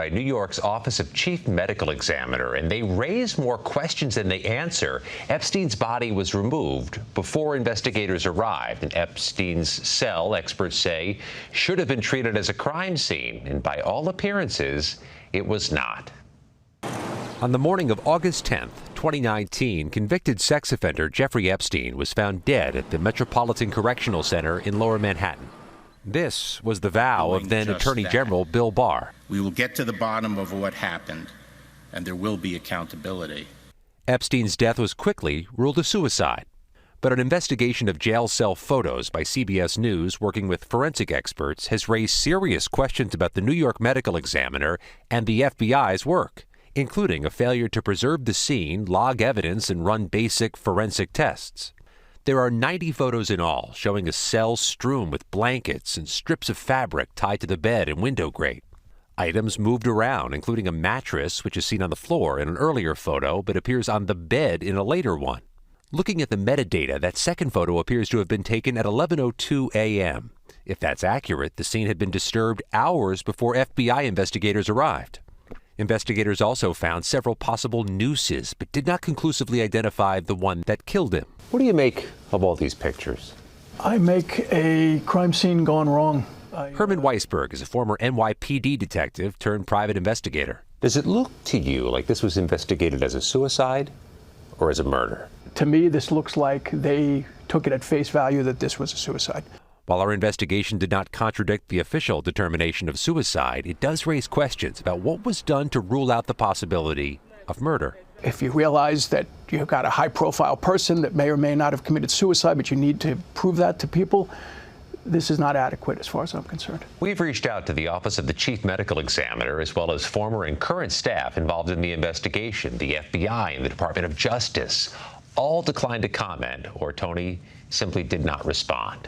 by New York's Office of Chief Medical Examiner, and they raise more questions than they answer. Epstein's body was removed before investigators arrived, and Epstein's cell, experts say, should have been treated as a crime scene, and by all appearances, it was not. On the morning of August 10th, 2019, convicted sex offender Jeffrey Epstein was found dead at the Metropolitan Correctional Center in Lower Manhattan. This was the vow of then Attorney General Bill Barr. We will get to the bottom of what happened, and there will be accountability. Epstein's death was quickly ruled a suicide. But an investigation of jail cell photos by CBS News, working with forensic experts, has raised serious questions about the New York Medical Examiner and the FBI's work, including a failure to preserve the scene, log evidence, and run basic forensic tests. There are 90 photos in all, showing a cell strewn with blankets and strips of fabric tied to the bed and window grate. Items moved around, including a mattress, which is seen on the floor in an earlier photo, but appears on the bed in a later one. Looking at the metadata, that second photo appears to have been taken at 11:02 a.m. If that's accurate, the scene had been disturbed hours before FBI investigators arrived. Investigators also found several possible nooses, but did not conclusively identify the one that killed him. What do you make of all these pictures? I make a crime scene gone wrong. Herman Weisberg is a former NYPD detective turned private investigator. Does it look to you like this was investigated as a suicide or as a murder? To me, this looks like they took it at face value that this was a suicide. While our investigation did not contradict the official determination of suicide, it does raise questions about what was done to rule out the possibility of murder. If you realize that you've got a high-profile person that may or may not have committed suicide, but you need to prove that to people, this is not adequate as far as I'm concerned. We've reached out to the Office of the Chief Medical Examiner, as well as former and current staff involved in the investigation, the FBI and the Department of Justice. All declined to comment, or Tony simply did not respond.